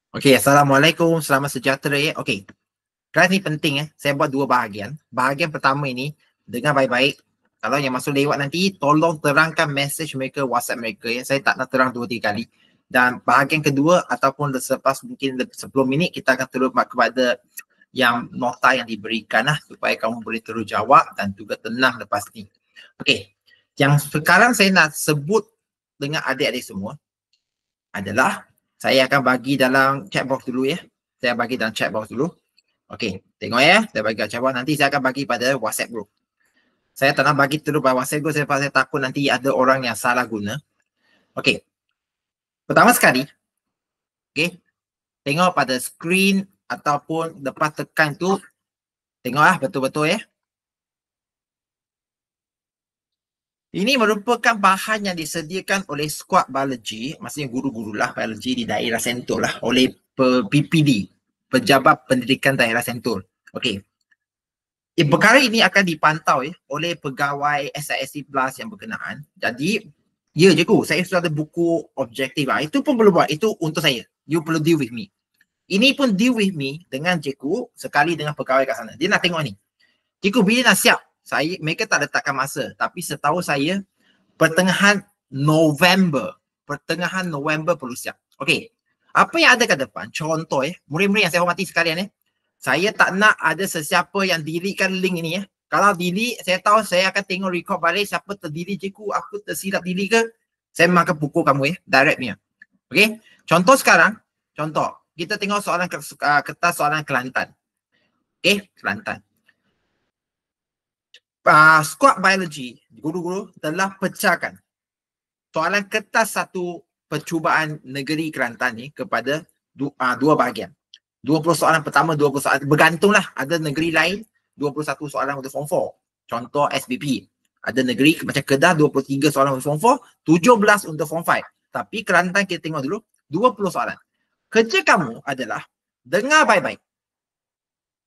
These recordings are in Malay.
Okey, Assalamualaikum, selamat sejahtera ya. Okey, kelas ni penting saya buat dua bahagian. Bahagian pertama ini, dengar baik-baik. Kalau yang masuk lewat nanti, tolong terangkan message mereka, WhatsApp mereka ya. Saya tak nak terang 2-3 kali. Dan bahagian kedua ataupun selepas mungkin 10 minit, kita akan terus kepada yang nota yang diberikan supaya kamu boleh terus jawab dan juga tenang lepas ni. Okey, yang sekarang saya nak sebut dengan adik-adik semua adalah saya akan bagi dalam chat box dulu ya. Saya bagi dalam chat box dulu. Okey, tengok ya. Saya bagi chat box. Nanti saya akan bagi pada WhatsApp group. Saya tak nak bagi terus pada WhatsApp group. Saya takut nanti ada orang yang salah guna. Okey. Pertama sekali. Okey. Tengok pada skrin ataupun lepas tekan tu. Tengok betul-betul ya. Ini merupakan bahan yang disediakan oleh skuad biologi, maksudnya guru-guru lah biologi di daerah Sentul lah, oleh PPD, Pejabat Pendidikan Daerah Sentul. Okey. Perkara ini akan dipantau oleh pegawai SISC Plus yang berkenaan. Jadi, ya cikgu, saya sudah ada buku objektif lah. Itu pun perlu buat. Itu untuk saya. You perlu deal with me. Ini pun deal with me dengan cikgu sekali dengan pegawai kat sana. Dia nak tengok ni. Cikgu, bila nak siap? Mereka tak letakkan masa. Tapi setahu saya, pertengahan November perlu siap. Okey. Apa yang ada kat depan? Contoh murid-murid yang saya hormati sekalian saya tak nak ada sesiapa yang delete-kan link ini Kalau delete, saya tahu saya akan tengok record balik siapa ter-delete cikgu, aku tersilap delete ke, saya memang akan pukul kamu direct punya. Okey. Contoh sekarang, kita tengok soalan kertas soalan Kelantan. Okey, Kelantan. Skuad biologi, guru-guru telah pecahkan soalan kertas satu percubaan negeri Kelantan ni kepada dua bahagian. 20 soalan pertama, 20 soalan, bergantunglah. Ada negeri lain, 21 soalan untuk form 4. Contoh SBP. Ada negeri macam Kedah, 23 soalan untuk form 4, 17 untuk form 5. Tapi Kelantan kita tengok dulu, 20 soalan. Kerja kamu adalah dengar baik-baik.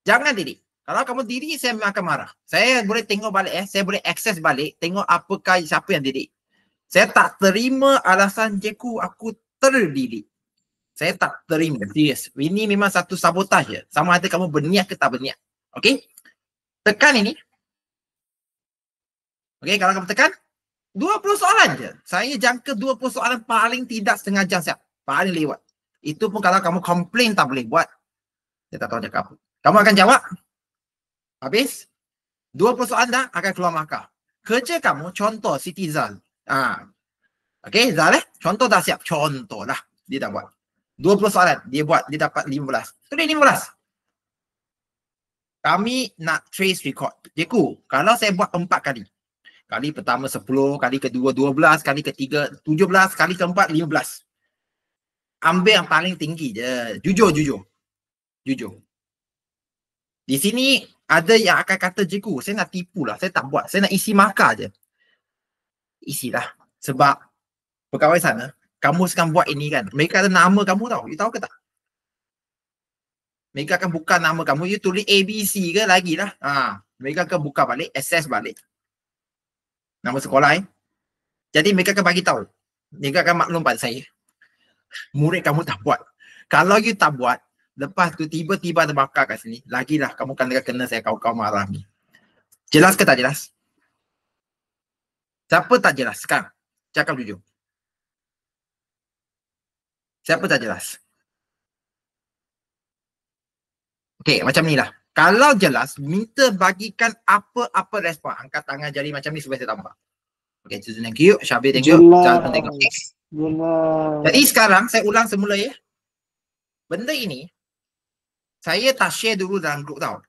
Jangan diri. Kalau kamu diri, saya memang akan marah. Saya boleh tengok balik saya boleh akses balik, tengok apakah siapa yang diri. Saya tak terima alasan cikgu aku terdidik. Saya tak terima. Serius. Ini memang satu sabotaj je. Sama ada kamu berniat ke tak berniat. Okey? Tekan ini. Okey, kalau kamu tekan 20 soalan je. Saya jangka 20 soalan paling tidak setengah jam siap. Paling lewat. Itu pun kalau kamu komplain tak boleh buat. Saya tak tahu cakap apa. Kamu akan jawab. Habis. 20 soalan dah akan keluar markah. Kerja kamu contoh Siti Zal. Okey, Zal contoh dah siap. Contoh lah. Dia dah buat. 20 soalan. Dia buat. Dia dapat 15. Tulis 15. Kami nak trace record. Cikgu, kalau saya buat 4 kali. Kali pertama 10, kali kedua 12, kali ketiga 17, kali keempat 15. Ambil yang paling tinggi je. Jujur. Di sini ada yang akan kata cikgu, saya nak tipu lah. Saya tak buat. Saya nak isi markah je. Isilah. Sebab pegawai sana, kamu sekarang buat ini kan. Mereka ada nama kamu tau. You tahu ke tak? Mereka akan buka nama kamu. You tulis ABC ke lagi lah. Mereka akan buka balik. Access balik. Nama sekolah Jadi mereka akan bagi tahu. Mereka akan maklum pada saya. Murid kamu tak buat. Kalau you tak buat, lepas tu tiba-tiba ada bakar kat sini. Lagilah kamu kena saya kau marah ni. Jelas ke tak jelas? Siapa tak jelas sekarang? Cakap jujur. Siapa tak jelas? Okey, macam ni lah. Kalau jelas, minta bagikan apa-apa respon. Angkat tangan jari macam ni supaya saya tambah. Okey, thank you. Syabir, thank you. Jangan tengok. Jadi sekarang saya ulang semula Benda ini saya tak share dulu dalam grup tau.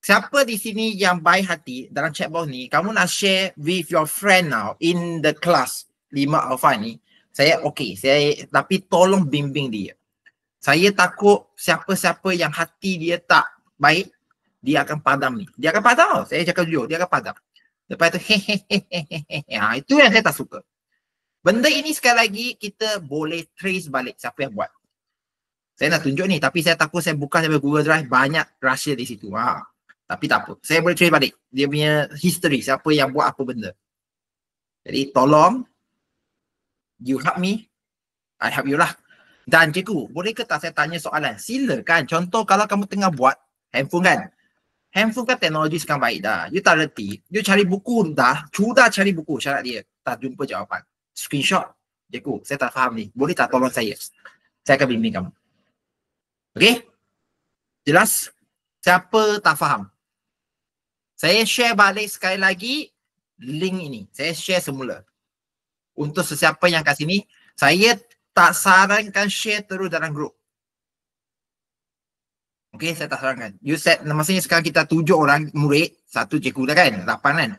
Siapa di sini yang baik hati dalam chat box ni, kamu nak share with your friend now in the class 5 Alpha ni, saya okey, tapi tolong bimbing dia. Saya takut siapa-siapa yang hati dia tak baik, dia akan padam ni. Dia akan padam tau. Saya cakap jujur, dia akan padam. Lepas tu itu yang saya tak suka. Benda ini sekali lagi kita boleh trace balik siapa yang buat. Saya nak tunjuk ni, tapi saya takut saya buka sampai Google Drive, banyak rahsia di situ. Tapi tak apa. Saya boleh trace balik dia punya history, siapa yang buat apa benda. Jadi tolong, you help me, I help you lah. Dan cikgu, bolehkah tak saya tanya soalan? Silakan. Contoh kalau kamu tengah buat handphone kan. Handphone kan teknologi sekarang baik dah. You tak reti. You cari buku dah. Sudah cari buku syarat dia. Tak jumpa jawapan. Screenshot. Cikgu, saya tak faham ni. Boleh tak tolong saya? Saya akan bimbing kamu. Okey? Jelas? Siapa tak faham? Saya share balik sekali lagi link ini. Saya share semula. Untuk sesiapa yang kat sini, saya tak sarankan share terus dalam grup. Okey, saya tak sarankan. You set, maksudnya sekarang kita 7 orang murid, 1 cikgu dah kan, 8 kan.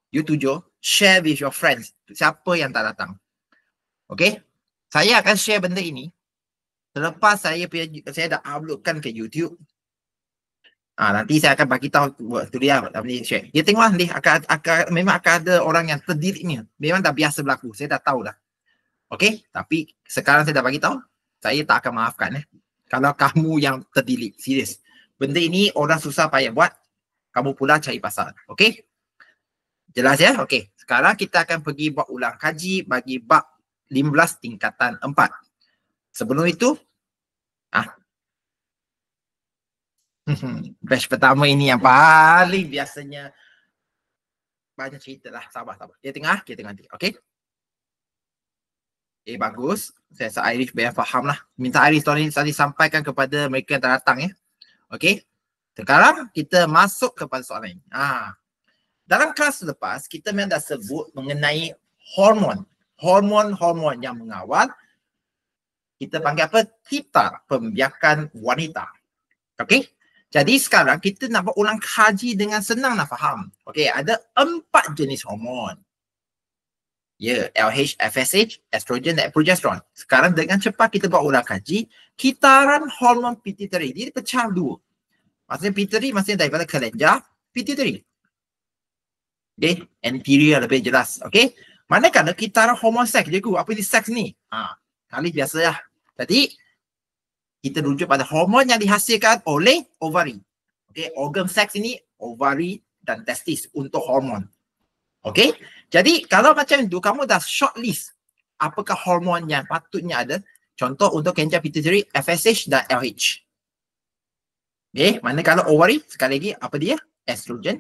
You 7, share with your friends. Siapa yang tak datang. Okey? Saya akan share benda ini. Selepas saya dah uploadkan ke YouTube. Nanti saya akan bagi tahu tu dia share. Dia tengoklah ni memang akan ada orang yang terdidik ni. Memang dah biasa berlaku. Saya dah tahu dah. Okey, tapi sekarang saya dah bagi tahu, saya tak akan maafkan kalau kamu yang terdidik, serius. Benda ini orang susah payah buat, kamu pula cari pasal. Okey? Jelas ya? Okey. Sekarang kita akan pergi buat ulang kaji bagi bab 15 tingkatan 4. Sebelum itu, batch pertama ini yang paling biasanya banyak cerita lah. Sabar. Kita tengah nanti. Okey? Bagus. Saya rasa Irish biar faham lah. Minta Irish tadi sampaikan kepada mereka yang datang ya. Okey? Sekarang kita masuk kepada soalan ini. Dalam kelas lepas, kita memang dah sebut mengenai hormon. Hormon yang mengawal. Kita panggil apa? Kitar pembiakan wanita. Okey? Jadi sekarang kita nak buat ulang kaji dengan senang nak faham. Okey, ada 4 jenis hormon. Ya, LH, FSH, estrogen dan progesteron. Sekarang dengan cepat kita buat ulang kaji, kitaran hormon pituitary dia pecah 2. Maksudnya pituitary maksudnya daripada kelenjar pituitary. Okey, anterior lebih jelas. Okey, manakala kitaran hormon seks, cikgu, apa ini seks ni? Kali biasa lah. Jadi kita rujuk pada hormon yang dihasilkan oleh ovari. Okey, organ seks ini ovari dan testis untuk hormon. Okey, jadi kalau macam itu kamu dah shortlist apakah hormon yang patutnya ada. Contoh untuk kelenjar pituitary, FSH dan LH. Okey, mana kalau ovari, sekali lagi apa dia? Estrogen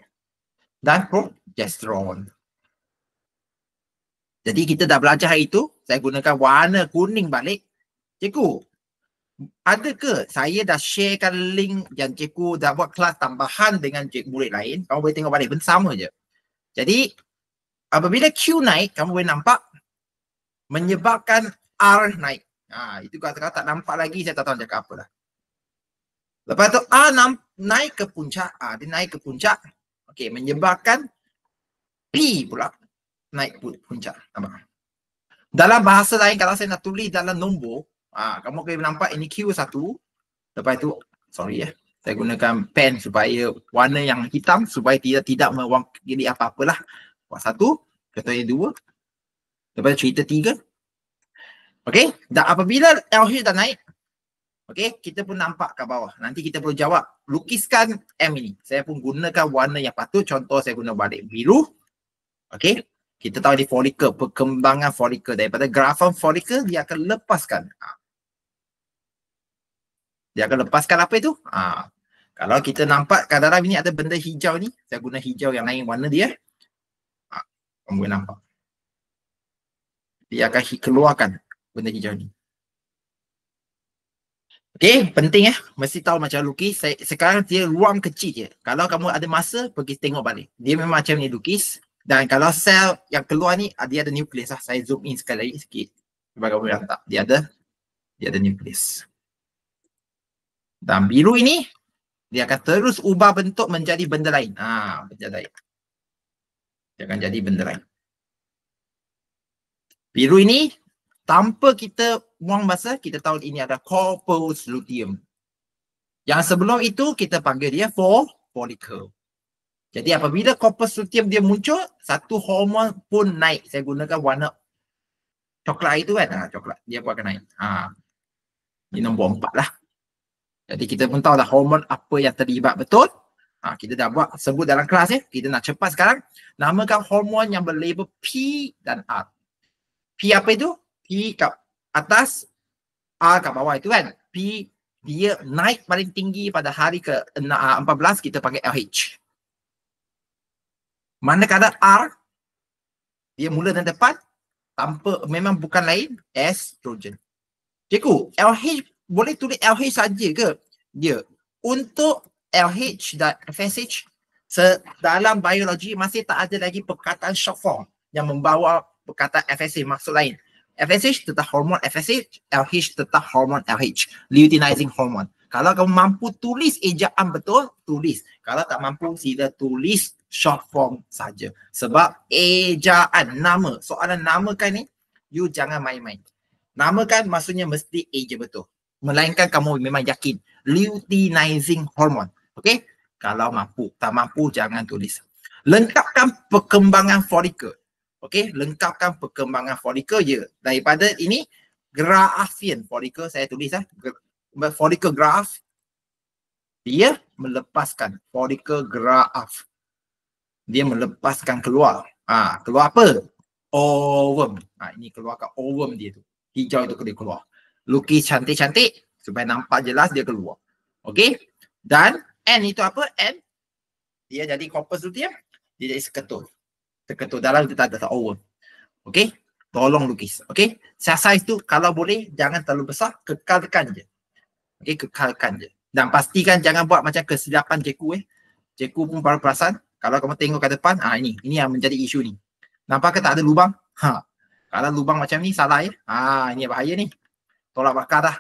dan progesteron. Jadi kita dah belajar hari itu, saya gunakan warna kuning balik. Cikgu, ada ke saya dah sharekan link yang cikgu dah buat kelas tambahan dengan cikgu murid lain? Kamu boleh tengok balik, benda sama je. Jadi apabila Q naik, kamu boleh nampak menyebabkan R naik. Itu kalau tak nampak lagi, saya tak tahu cakap apa dah. Lepas tu R naik ke puncak. Dia naik ke puncak. Okey, menyebabkan P pula naik puncak. Nampak? Dalam bahasa lain, kalau saya nak tulis dalam nombor, kamu boleh nampak ini Q1. Lepas tu, sorry ya, saya gunakan pen supaya warna yang hitam supaya tidak mewakili apa-apalah. Buat 1, contohnya 2. Lepas tu cerita 3. Okey, dan apabila LH dah naik, okey, kita pun nampak kat bawah. Nanti kita perlu jawab, lukiskan M ini. Saya pun gunakan warna yang patut. Contoh saya guna balik biru. Okey, kita tahu di folikel, perkembangan folikel. Daripada grafam folikel, dia akan lepaskan. Dia akan lepaskan apa itu? Kalau kita nampak kat dalam ini ada benda hijau ni, saya guna hijau yang lain warna dia. Kamu boleh nampak. Dia akan keluarkan benda hijau ni. Okey, penting mesti tahu macam lukis. Sekarang dia ruang kecil je. Kalau kamu ada masa, pergi tengok balik. Dia memang macam ni lukis. Dan kalau sel yang keluar ni, dia ada nukleus lah. Saya zoom in sekali lagi sikit. Bagi kamu yang tak, dia ada nukleus. Dan biru ini, dia akan terus ubah bentuk menjadi benda lain. Benda lain. Dia akan jadi benda lain. Biru ini, tanpa kita buang masa, kita tahu ini ada corpus luteum. Yang sebelum itu, kita panggil dia follicle. Jadi apabila corpus luteum dia muncul, satu hormon pun naik. Saya gunakan warna coklat itu kan. Coklat. Dia pun akan naik. Ini nombor 4 lah. Jadi kita pun tahu dah hormon apa yang terlibat betul. Kita dah buat sebut dalam kelas ya. Kita nak cepat sekarang. Namakan hormon yang berlabel P dan R. P apa itu? P kat atas, R kat bawah itu kan. P dia naik paling tinggi pada hari ke-14 kita panggil LH. Manakala R dia mula dari depan tanpa memang bukan lain estrogen. Cikgu, LH boleh tulis LH saja ke? Dia untuk LH dan FSH dalam biologi masih tak ada lagi perkataan short form yang membawa perkataan FSH maksud lain. FSH tetap hormon FSH, LH tetap hormon LH, luteinizing hormone. Kalau kamu mampu tulis ejaan betul, tulis. Kalau tak mampu, sila tulis short form saja. Sebab ejaan, nama, soalan namakan ni, you jangan main-main. Namakan maksudnya mesti eja betul. Melainkan kamu memang yakin. Luteinizing hormone. Okay? Kalau mampu. Tak mampu, jangan tulis. Lengkapkan perkembangan folikel. Okay? Lengkapkan perkembangan folikel je. Daripada ini, Graafian folikel, saya tulis folikel graph. Dia melepaskan folikel graph. Dia melepaskan keluar. Keluar apa? Ovum. Ini keluarkan ovum dia tu. Hijau itu dia keluar. Lukis cantik-cantik supaya nampak jelas dia keluar. Okey? Dan N itu apa? N dia jadi corpus luteum, dia jadi seketul. Seketul dalam kita ada ovum. Okey? Tolong lukis. Okey? Size tu kalau boleh jangan terlalu besar, kekalkan je. Okey, kekalkan je. Dan pastikan jangan buat macam kesilapan Jeku Jeku pun baru perasan. Kalau kamu tengok ke depan, ini yang menjadi isu ni. Nampak ke tak ada lubang? Kalau lubang macam ni salah ya. Ini bahaya ni. Tolak bakar dah.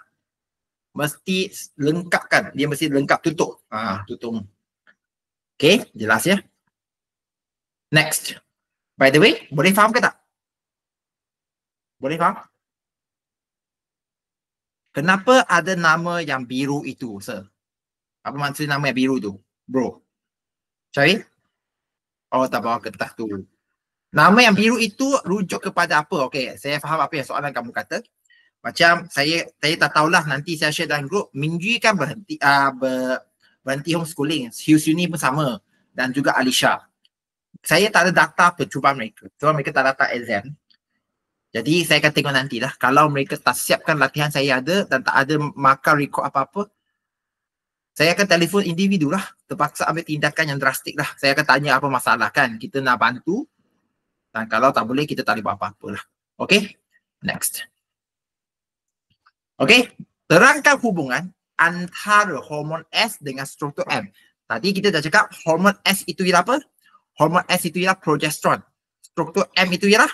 Mesti lengkapkan. Dia mesti lengkap tutup. Tutup. Okay, jelas ya. Next. By the way, boleh faham ke tak? Boleh faham? Kenapa ada nama yang biru itu, sir? Apa maksud nama yang biru tu? Bro. Cari? Oh, tak bawa kertas tu. Nama yang biru itu rujuk kepada apa? Okey, saya faham apa yang soalan kamu kata. Macam saya tak tahulah, nanti saya share dalam grup. Minji kan berhenti homeschooling. Hyusuni pun sama. Dan juga Alisha. Saya tak ada data percubaan mereka. Sebab mereka tak datang exam. Jadi saya akan tengok nantilah. Kalau mereka tak siapkan latihan saya ada dan tak ada markah rekod apa-apa, saya akan telefon individu lah. Terpaksa ambil tindakan yang drastik lah. Saya akan tanya apa masalah kan. Kita nak bantu. Dan kalau tak boleh, kita tak boleh buat apa-apa lah. Okay? Next. Okay? Terangkan hubungan antara hormon S dengan struktur M. Tadi kita dah cakap hormon S itu ialah apa? Hormon S itu ialah progesteron. Struktur M itu ialah,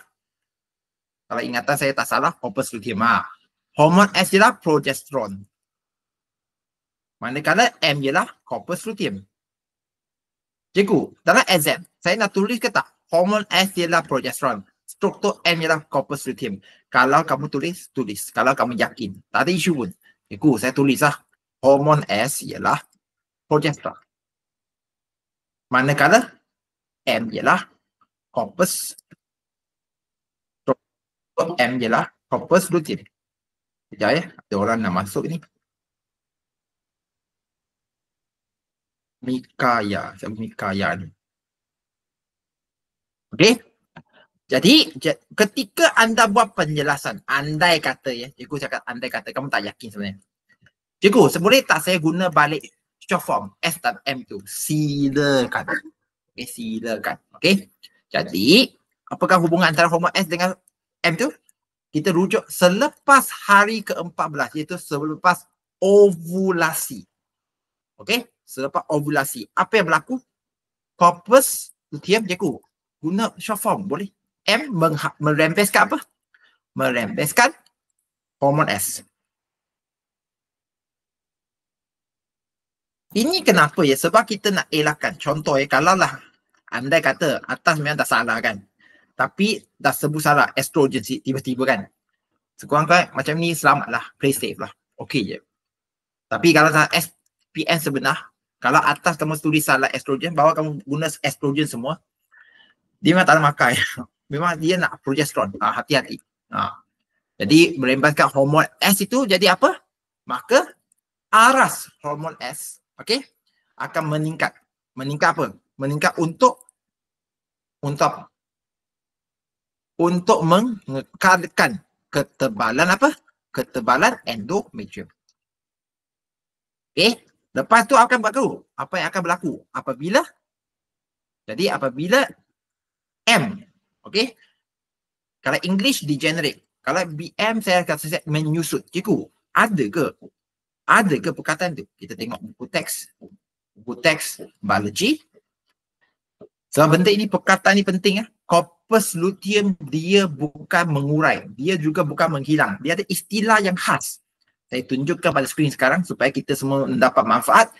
kalau ingatan saya tak salah, corpus luteum. Hormon S ialah progesteron. Manakala M ialah corpus luteum. Cikgu, dalam exam, saya nak tulis ke tak? Hormon S ialah progesteron. Struktur M ialah corpus luteum. Kalau kamu tulis, tulis. Kalau kamu yakin. Tak ada isu pun. Cikgu, saya tulis lah. Hormon S ialah progesteron. Manakala M ialah corpus. Struktur M ialah corpus luteum. Sekejap ya. Ada orang nak masuk ni. Mikaya. Siapa Mikaya ni? Okey. Jadi ketika anda buat penjelasan, andai kata ya, cikgu cakap andai kata, kamu tak yakin sebenarnya. Cikgu, boleh tak saya guna balik short form S dan M tu? Silakan. Okay, silakan. Okey. Jadi, apakah hubungan antara hormon S dengan M tu? Kita rujuk selepas hari ke-14, iaitu selepas ovulasi. Okey, selepas ovulasi. Apa yang berlaku? Corpus luteum, cikgu. Guna short form, boleh? M merempeskan apa? Merempeskan hormon S. Ini kenapa ya? Sebab kita nak elakkan. Contoh ya, kalau lah andai kata atas memang dah salah kan. Tapi dah sebut salah estrogen tiba-tiba kan. Sekurang-kurang macam ni selamatlah. Play safe lah. Okey je. Tapi kalau SPN sebenar, kalau atas kamu tulis salah estrogen, bawah kamu guna estrogen semua, dia memang tak ada makai. Memang dia nak progesteron. Hati-hati. Jadi merembaskan hormon S itu jadi apa? Maka aras hormon S, okey, akan meningkat. Meningkat apa? Meningkat untuk mengekalkan ketebalan apa? ketebalan endometrium. Okay. Lepas tu akan berlaku. Apa yang akan berlaku? Apabila M. Okay. Kalau English degenerate. Kalau BM saya kata menyusut. Cikgu, ada ke perkataan tu? Kita tengok buku teks biology. Sebab benda ini, perkataan ni penting ya. Corpus luteum dia bukan mengurai. Dia juga bukan menghilang. Dia ada istilah yang khas. Saya tunjukkan pada skrin sekarang supaya kita semua mendapat manfaat.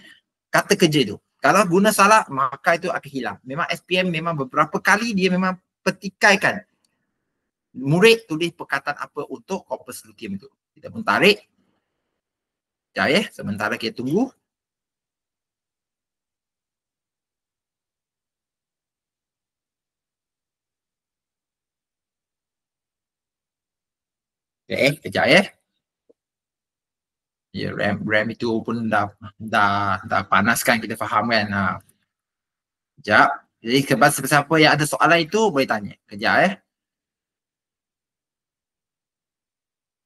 Kata kerja tu. Kalau guna salah, maka itu akan hilang. Memang SPM memang beberapa kali dia memang petikaikan. Murid tulis perkataan apa untuk corpus luteum itu. Kita pun tarik. Sekejap sementara kita tunggu. Kejap Ya, RAM itu pun dah panaskan, kita faham kan. Sekejap. Jadi kepada siapa yang ada soalan itu boleh tanya. Kejap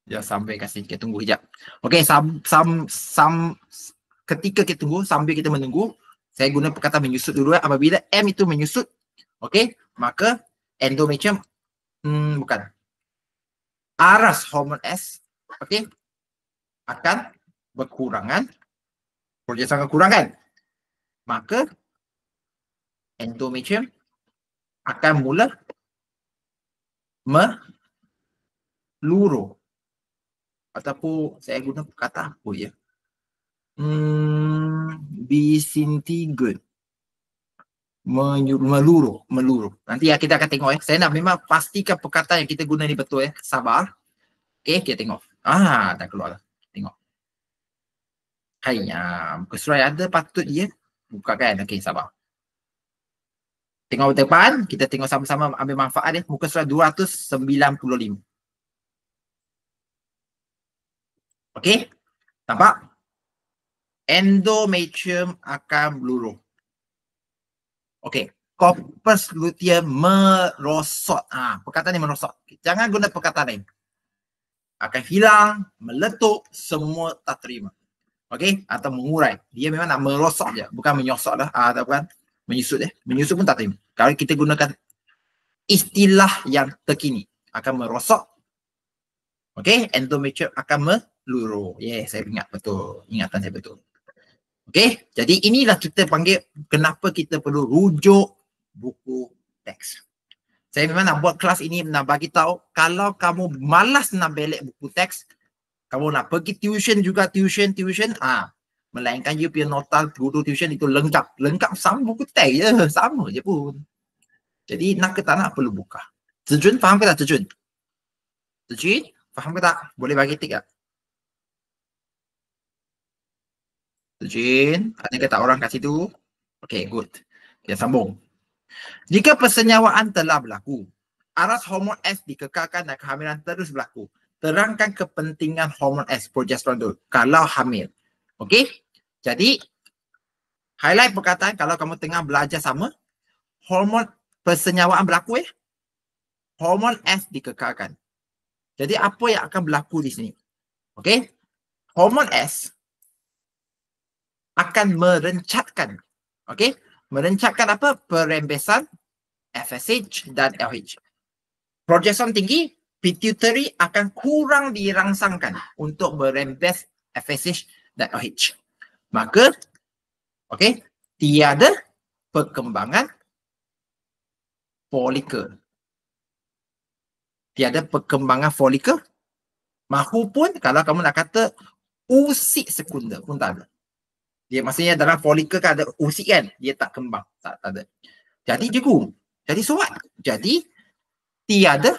Ya, sampai kasih kita tunggu kejap. Okey, ketika kita tunggu, sambil kita menunggu, saya guna perkataan menyusut dulu. Apabila M itu menyusut, okey, maka endometrium bukan. Aras hormon S, okey, akan berkurangan, progesterone kurangan. Maka endometrium akan mula meluruh. Ataupun saya guna kata apa ya? Disintegrate. Meluruh. Nanti kita akan tengok Saya nak memang pastikan perkataan yang kita guna ni betul Sabar. Okey, kita tengok. Dah keluar dah. Tengok. Muka surat ada patut dia. Buka kan? Okey, sabar. Tengok depan, kita tengok sama-sama ambil manfaat dia. Muka surat 295. Okey? Nampak? Endometrium akan meluruh. Okey. Corpus luteum merosot. Perkataan ni merosot. Jangan guna perkataan lain. Akan hilang, meletup, semua tak terima. Okey? Atau mengurai. Dia memang nak merosot je. Bukan menyosot dah. Atau bukan menyusut je. Menyusut pun tak terima. Kalau kita gunakan istilah yang terkini. Akan merosot. Okey? Endometrium akan meluruh. Saya ingat betul. Ingatan saya betul. Okey? Jadi inilah kita panggil kenapa kita perlu rujuk buku teks. Saya memang nak buat kelas ini nak bagi tahu kalau kamu malas nak belik buku teks, kamu nak pergi tuition juga tuition, melainkan you punya nota guru tuition itu lengkap sama buku teks je, sama je pun. Jadi nak ke tak nak perlu buka. Terjun, faham ke tak terjun? Terjun, faham ke tak? Boleh bagi tik tak? Terjun, ada ke tak orang kat situ? Okay, good. Kita sambung. Jika persenyawaan telah berlaku, aras hormon S dikekalkan dan kehamilan terus berlaku. Terangkan kepentingan hormon S, progesteron dulu, kalau hamil. Okey? Jadi, highlight perkataan kalau kamu tengah belajar sama, hormon persenyawaan berlaku hormon S dikekalkan. Jadi, apa yang akan berlaku di sini? Okey? Hormon S akan merencatkan. Okey? Merencatkan apa? Perembesan FSH dan LH. Progesteron tinggi, pituitary akan kurang dirangsangkan untuk merembes FSH dan LH. Maka, okey, tiada perkembangan folikel. Tiada perkembangan folikel. Mahupun kalau kamu nak kata usik sekunder pun tak ada. Dia maksudnya dalam folikel kan ada usik kan, dia tak kembang, tak ada. Jadi cikgu, jadi soal. Jadi tiada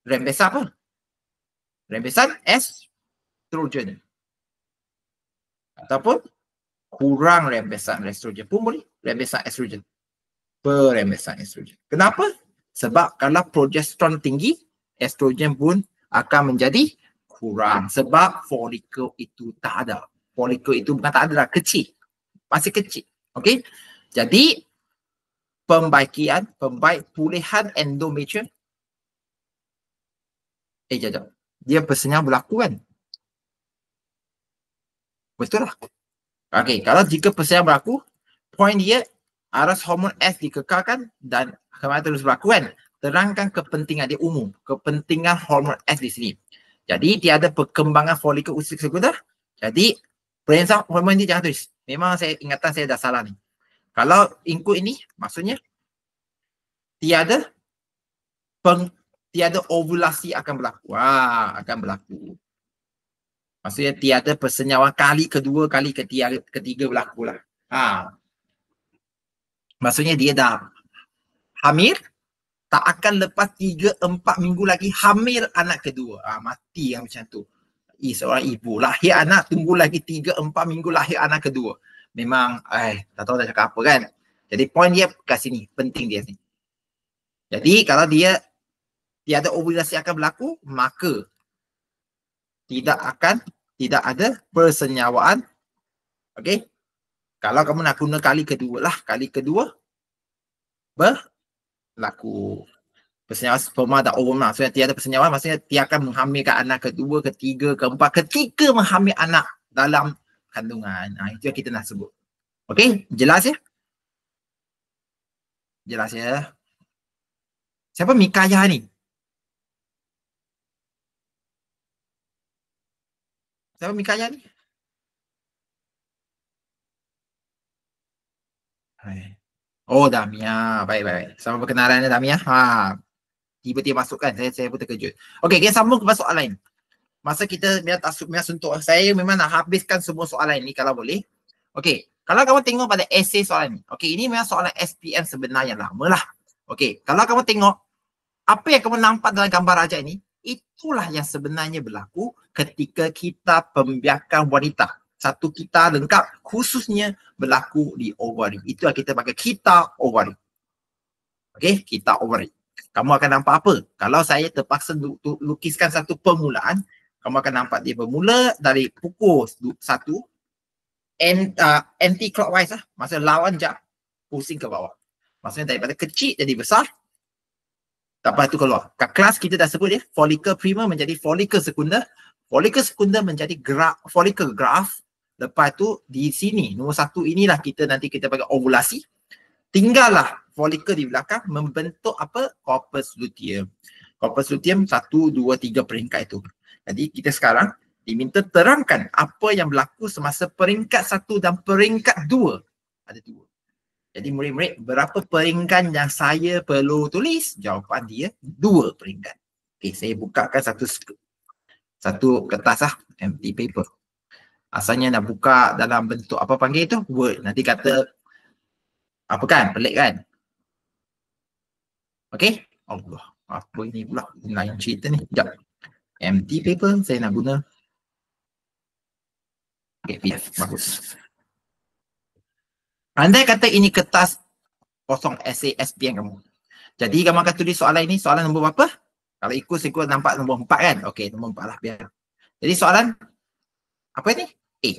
rembesan apa? Rembesan estrogen. Ataupun kurang rembesan estrogen pun boleh. Rembesan estrogen. Perembesan estrogen. Kenapa? Sebab kalau progesteron tinggi, estrogen pun akan menjadi kurang. Sebab folikel itu tak ada. Folikel itu bukan tak ada lah, kecil. Masih kecil. Okey? Jadi, pulihan endometrium. Jap. dia persenyawa berlaku kan? Betul lah. Okey, kalau jika persenyawa berlaku, poin dia aras hormon S dikekalkan dan kemana terus berlaku kan? Terangkan kepentingan dia umum, kepentingan hormon S di sini. Jadi tiada perkembangan folikel usus sekunder. Jadi perintah hormon ini jangan tulis. Memang saya ingatan saya dah salah ni. Kalau ikut ini maksudnya tiada tiada ovulasi akan berlaku. Akan berlaku. Maksudnya tiada persenyawaan kali kedua, kali ketiga berlaku lah. Maksudnya dia dah hamil, tak akan lepas 3-4 minggu lagi hamil anak kedua. Mati yang macam tu. Seorang ibu lahir anak, tunggu lagi 3-4 minggu lahir anak kedua. Memang, tak tahu dah cakap apa kan. Jadi poin dia kat sini, penting dia ni. Jadi kalau dia tiada ovulasi akan berlaku, maka tidak ada persenyawaan. Okey. Kalau kamu nak guna kali kedua lah, kali kedua berlaku persenyawaan sperma dan ovum. Maksudnya tiada persenyawaan, maksudnya dia akan menghamilkan anak kedua, ketiga, keempat, ketika menghamil anak dalam kandungan. Itu yang kita nak sebut. Okey, jelas ya? Jelas ya? Siapa Mikaya ni? Siapa Mikaya ni? Oh, Damia. Baik. Sama perkenalan ya, Damia. Tiba-tiba masuk kan. Saya pun terkejut. Okey, kita sambung ke soalan lain. Masa kita biar suntuk. Saya memang nak habiskan semua soalan ini kalau boleh. Okey, kalau kamu tengok pada esei soalan ni. Okey, ini memang soalan SPM sebenarnya lama lah. Okey, kalau kamu tengok apa yang kamu nampak dalam gambar raja ini, itulah yang sebenarnya berlaku ketika kita pembiakan wanita. Satu kita lengkap khususnya berlaku di ovari. Itu yang kita panggil kita ovari. Okey, kita ovari. Kamu akan nampak apa? Kalau saya terpaksa lukiskan satu permulaan, kamu akan nampak dia bermula dari pukul 1 anti-clockwise lah. Maksudnya lawan jam, pusing ke bawah. Maksudnya daripada kecil jadi besar, lepas tu keluar. Kat kelas kita dah sebut dia, folikel primer menjadi folikel sekunder, folikel sekunder menjadi folikel graf. Lepas tu di sini, nombor 1 inilah nanti kita pakai ovulasi. Tinggallah folikel di belakang membentuk apa? Corpus luteum. Corpus luteum 1, 2, 3 peringkat itu. Jadi kita sekarang diminta terangkan apa yang berlaku semasa peringkat 1 dan peringkat 2. Ada 2. Jadi murid-murid, berapa peringkat yang saya perlu tulis? Jawapan dia 2 peringkat. Okey, saya bukakan satu kertas lah, empty paper. Asalnya nak buka dalam bentuk apa panggil itu? Word. Nanti kata apa kan? Pelik kan? Okey? Allah, apa ini pula? Lain cerita ni. Sekejap. Empty paper saya nak guna. Okey, PDF. Bagus. Andai kata ini kertas kosong essay SPM kamu. Jadi kamu akan tulis soalan ini, soalan nombor berapa? Kalau ikut nampak nombor 4 kan? Okey, nombor 4 lah biar. Jadi soalan apa ni? A.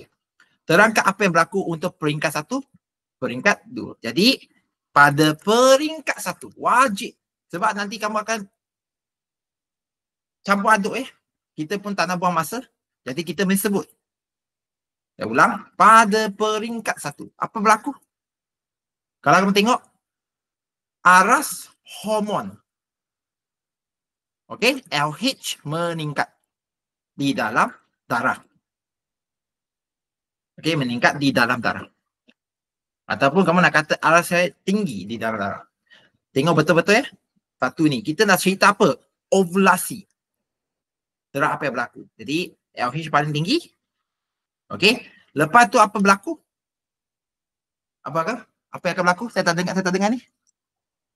Terangkan apa yang berlaku untuk peringkat 1, peringkat 2. Jadi pada peringkat 1 wajib, sebab nanti kamu akan campur aduk kita pun tak nak buang masa. Jadi kita mesti sebut. Saya ulang, pada peringkat 1 apa berlaku? Kalau kamu tengok aras hormon, okey, LH meningkat di dalam darah. Okey, meningkat di dalam darah. Ataupun kamu nak kata aras saya tinggi di dalam darah. Tengok betul-betul 1 ni. Kita nak cerita apa? Ovulasi. Terang apa yang berlaku. Jadi LH paling tinggi. Okey. Lepas tu apa berlaku? Apakah? Apa yang akan berlaku? Saya tak dengar ni.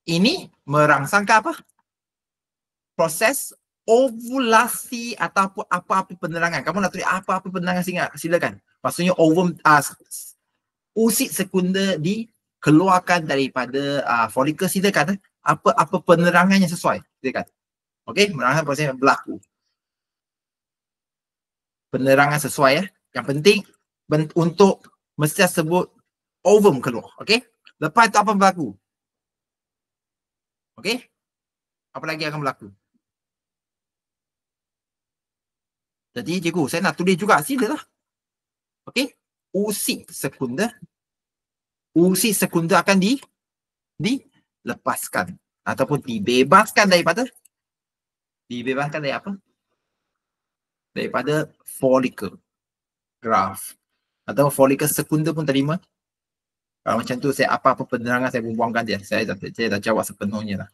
Ini merangsangkan apa? Proses ovulasi ataupun apa-apa penerangan. Kamu nak tulis apa-apa penerangan, silakan. Maksudnya ovum, usit sekunder dikeluarkan daripada folikel, silakan. Apa penerangan yang sesuai, silakan. Okey, penerangan proses yang berlaku. Penerangan sesuai Yang penting untuk mesti sebut ovum keluar. Okey. Lepas tu apa berlaku? Okey. Apa lagi akan berlaku? Jadi cikgu, saya nak tulis juga, silalah. Okey. Usi sekunder akan dilepaskan ataupun dibebaskan daripada dari apa? Daripada folikel graf atau folikel sekunder pun terima. Kalau macam tu saya apa-apa penerangan saya buangkan dia. Saya dah jawab sepenuhnya lah.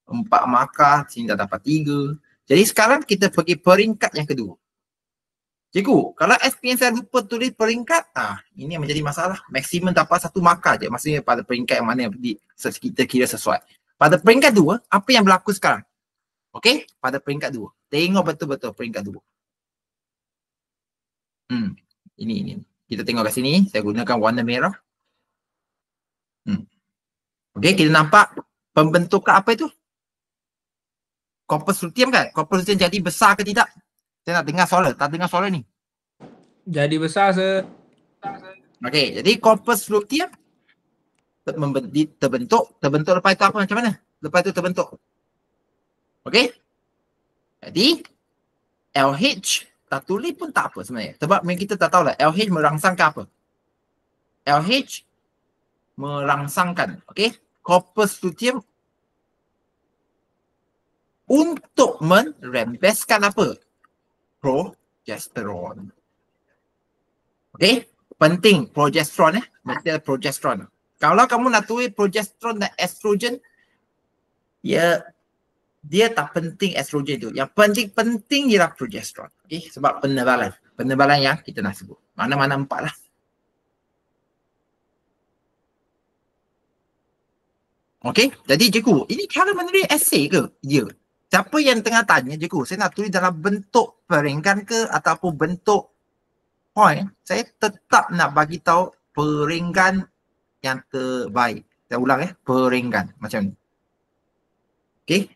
4 markah, sini dah dapat 3. Jadi sekarang kita pergi peringkat yang kedua. Cikgu, kalau SPM saya lupa tulis peringkat, ini yang menjadi masalah. Maksimum dapat 1 markah je. Maksudnya pada peringkat yang mana kita kira sesuai. Pada peringkat 2, apa yang berlaku sekarang? Okey, pada peringkat 2. Tengok betul-betul peringkat 2. Ini. Kita tengok kat sini, saya gunakan warna merah. Okey, kita nampak pembentukan apa itu? Corpus luteum kan? Corpus luteum jadi besar ke tidak? Saya nak dengar suara. Tak dengar suara ni. Jadi besar, Sir. Okey, jadi corpus luteum terbentuk lepas itu apa? Macam mana? Lepas itu terbentuk. Okey? Jadi LH tak tulis pun tak apa sebenarnya. Sebab kita tak tahu lah LH merangsangkan apa. LH merangsangkan, okey, corpus luteum untuk merembeskan apa? Progesteron. Okey? Penting progesteron mesti ada progesteron. Kalau kamu nak tulis progesteron dan estrogen, dia tak penting estrogen tu. Yang penting ialah progesteron. Okey, sebab penebalan yang kita nak sebut. Mana-mana 4 lah. Okey, jadi cikgu, ini cara menulis esei ke? Ya. Siapa yang tengah tanya, cikgu, saya nak tulis dalam bentuk peringkat ke ataupun bentuk point, saya tetap nak bagi tahu peringkat yang terbaik. Saya ulang peringkat macam ni. Okey.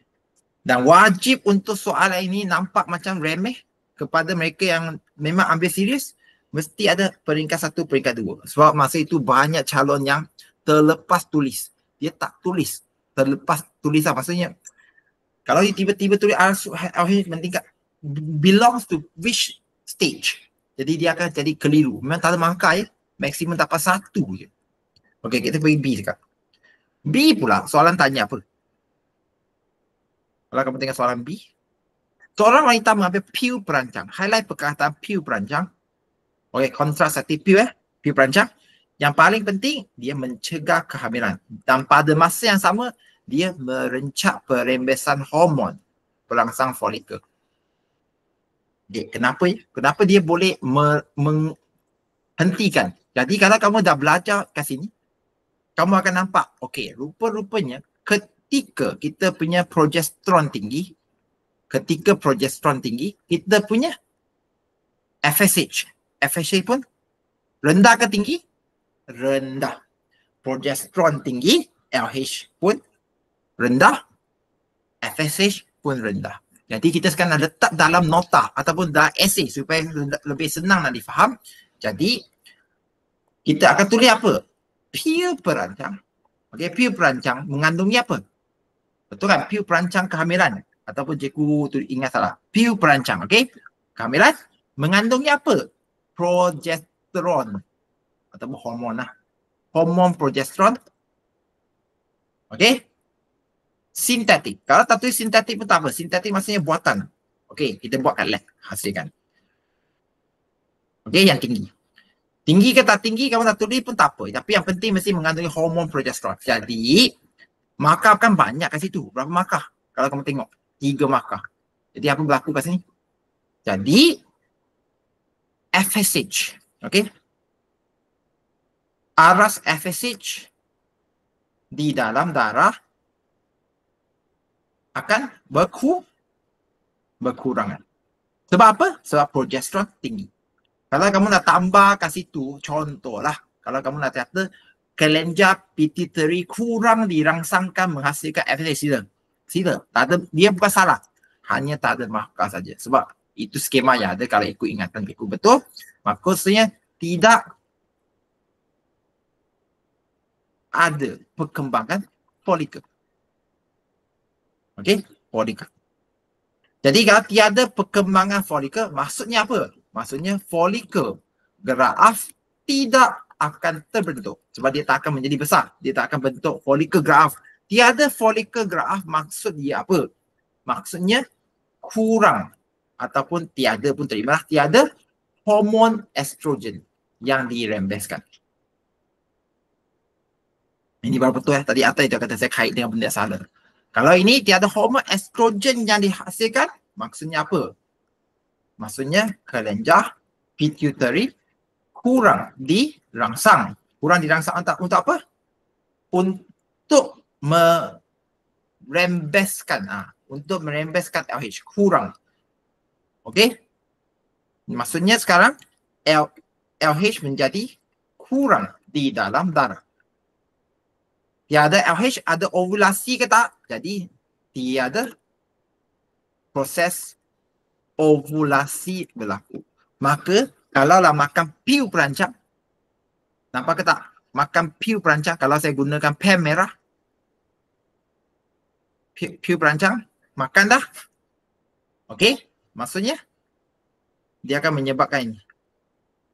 Dan wajib untuk soalan ini nampak macam remeh kepada mereka yang memang ambil serius, mesti ada peringkat 1, peringkat 2. Sebab masa itu banyak calon yang terlepas tulis. Dia tak tulis. Terlepas tulisan. Maksudnya, kalau dia tiba-tiba tulis LH meningkat, belongs to which stage. Jadi dia akan jadi keliru. Memang tak ada markah maksimum dapat 1 je. Okey, kita pergi B sekarang. B pula, soalan tanya apa? Kalau kamu tengok soalan B, seorang wanita mengambil pil perancang. Highlight perkataan pil perancang. Okey, kontraseptif pil pil perancang. Yang paling penting, dia mencegah kehamilan. Dan pada masa yang sama, dia merencak perembesan hormon perangsang folikel. Okay, kenapa dia boleh menghentikan? Jadi kalau kamu dah belajar kat sini, kamu akan nampak, okey, rupa-rupanya ketika kita punya progesteron tinggi, kita punya FSH pun rendah ke tinggi? Rendah. Progesteron tinggi, LH pun rendah, FSH pun rendah. Jadi kita sekarang nak letak dalam nota ataupun dalam esei supaya lebih senang nak difaham. Jadi kita akan tulis apa? Pil perancang. Okey, pil perancang mengandungi apa? Betul kan? Pil perancang kehamilan. Ataupun cikgu tu ingat salah. Pil perancang, okey? Kehamilan mengandungi apa? Progesteron. Ataupun hormon lah. Hormon progesteron. Okey? Sintetik. Kalau tak tulis sintetik pun tak apa. Sintetik maksudnya buatan. Okey, kita buat kat lab. Hasilkan. Okey, yang tinggi. Tinggi ke tak tinggi, kamu nak tulis pun tak apa. Tapi yang penting mesti mengandungi hormon progesteron. Jadi, markah kan banyak kat situ. Berapa markah? Kalau kamu tengok, 3 markah. Jadi, apa berlaku kat sini? Jadi, FSH. Okey? Aras FSH di dalam darah akan berkurangan. Sebab apa? Sebab progesteron tinggi. Kalau kamu nak tambah kat situ, contohlah, kalau kamu nak kata kelenjar pituitary kurang dirangsangkan menghasilkan FSH, sila. Tak ada, dia bukan salah. Hanya tak ada markah saja. Sebab itu skema yang ada kalau ikut ingatan ikut betul. Maksudnya tidak ada perkembangan folikel. Okey, folikel. Jadi kalau tiada perkembangan folikel, maksudnya apa? Maksudnya folikel graaf tidak akan terbentuk sebab dia tak akan menjadi besar. Dia tak akan bentuk folikel graaf. Tiada folikel graaf maksud dia apa? Maksudnya kurang ataupun tiada pun terimalah, tiada hormon estrogen yang dirembeskan. Ini baru betul tadi atas itu kata saya kait dengan benda salah. Kalau ini tiada hormon estrogen yang dihasilkan, maksudnya apa? Maksudnya kelenjar pituitary kurang dirangsang. Kurang dirangsang untuk apa? Untuk merembeskan. Untuk merembeskan LH. Kurang. Okey? Maksudnya sekarang LH menjadi kurang di dalam darah. Tiada LH, ada ovulasi ke tak? Jadi tiada proses ovulasi berlaku. Maka kalaulah makan piu perancang, nampak ke tak? Makan piu perancang, kalau saya gunakan pen merah, piu perancang, makan dah. Okey? Maksudnya dia akan menyebabkan ini.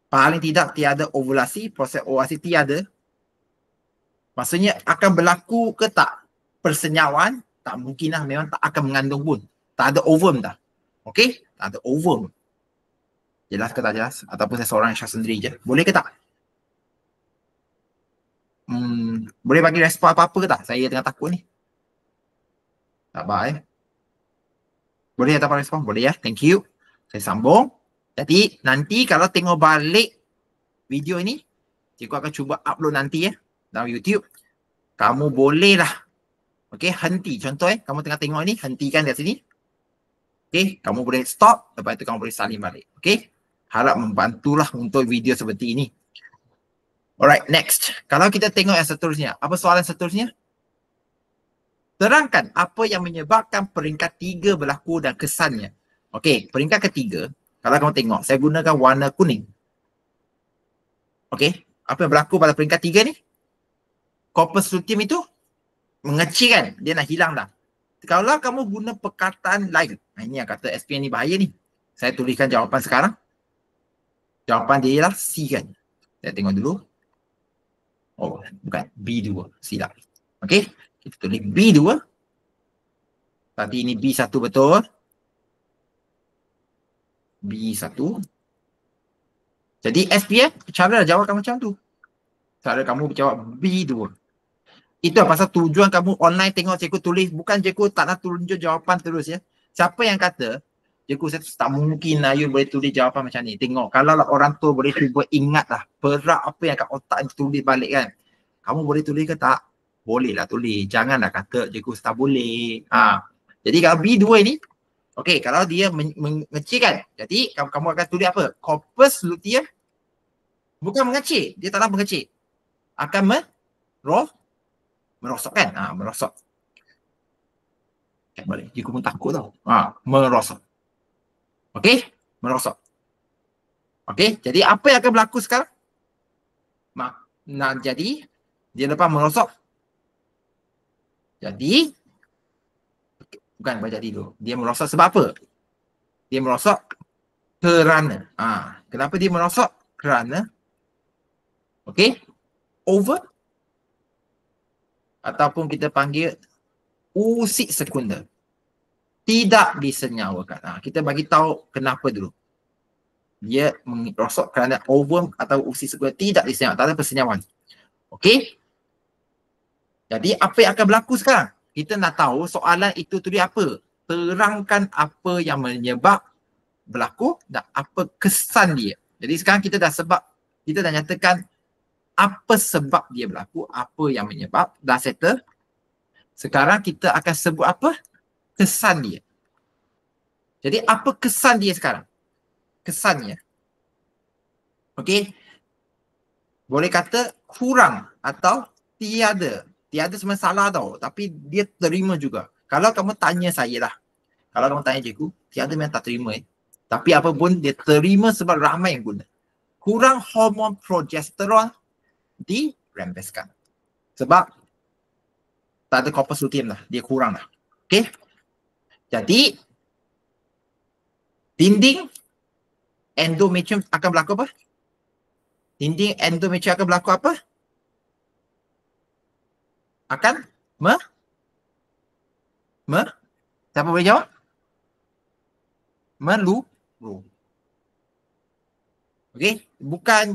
Paling tidak tiada ovulasi, proses ovulasi tiada. Maksudnya akan berlaku ke tak persenyawan? Tak mungkin lah, memang tak akan mengandung pun. Tak ada ovum dah. Okey? Tak ada ovum. Jelas ke tak jelas? Ataupun saya seorang yang syah sendiri je. Boleh ke tak? Boleh bagi respon apa-apa ke tak? Saya tengah takut ni. Tak baik. Boleh tak respon? Boleh ya. Thank you. Saya sambung. Jadi nanti kalau tengok balik video ini, cikgu akan cuba upload nanti ya dalam YouTube. Kamu bolehlah, okey, henti. Contoh kamu tengah tengok ni, hentikan kat sini. Okey, kamu boleh stop, lepas itu kamu boleh salin balik. Okey, harap membantulah untuk video seperti ini. Alright, next. Kalau kita tengok yang seterusnya, apa soalan seterusnya? Terangkan apa yang menyebabkan peringkat 3 berlaku dan kesannya. Okey, peringkat ketiga, kalau kamu tengok, saya gunakan warna kuning. Okey, apa yang berlaku pada peringkat 3 ni? Corpus luteum itu mengecil kan? Dia nak hilang dah. Kalau kamu guna perkataan lain, ini yang kata SPM ni bahaya ni. Saya tuliskan jawapan sekarang. Jawapan dia ialah C kan? Saya tengok dulu. Oh, bukan. B2. Silap. Okey, kita tulis B2. Tadi ini B1 betul. B1. Jadi SPM, cara jawabkan macam tu. Cara kamu jawab B2. Itu pasal tujuan kamu online tengok cikgu tulis. Bukan cikgu tak nak tunjuk jawapan terus ya. Siapa yang kata, cikgu saya tak mungkin Ayun boleh tulis jawapan macam ni. Tengok, kalau orang tua boleh cuba ingat lah. Perak apa yang kat otak ni tulis balik kan. Kamu boleh tulis ke tak? Boleh lah tulis. Janganlah kata cikgu tak boleh. Jadi kalau B2 ini, okey, kalau dia mengecil kan. Jadi kamu akan tulis apa? Corpus luteum bukan mengecil. Dia tak nak mengecil. Akan merosot kan? Merosot. Balik. Cikgu pun takut tau. Merosot. Okey? Merosot. Okey? Jadi apa yang akan berlaku sekarang? Jadi, dia lepas merosot. Jadi, bukan jadi dulu. Dia merosot sebab apa? Dia merosot kerana. Kenapa dia merosot? Kerana. Okey? Over. Ataupun kita panggil usid sekunder. Tidak disenyawakan. Kita bagi tahu kenapa dulu. Dia merosot kerana ovum atau usid sekunder tidak disenyawakan. Tak ada persenyawan. Okey? Jadi apa yang akan berlaku sekarang? Kita nak tahu soalan itu tulis apa. Terangkan apa yang menyebab berlaku dan apa kesan dia. Jadi sekarang kita dah nyatakan apa sebab dia berlaku, apa yang menyebab, dah settle. Sekarang kita akan sebut apa? Kesan dia. Jadi apa kesan dia sekarang? Kesannya. Okey. Boleh kata kurang atau tiada. Tiada sebenarnya salah tau. Tapi dia terima juga. Kalau kamu tanya saya lah. Kalau kamu tanya cikgu, tiada memang tak terima. Tapi apa pun dia terima sebab ramai yang guna. Kurang hormon progesteron dirembeskan. Sebab tak ada corpus luteum lah. Dia kurang lah. Okey. Jadi Dinding endometrium akan berlaku apa? Dinding endometrium akan berlaku apa? Akan siapa boleh jawab? Meluru. Okey, bukan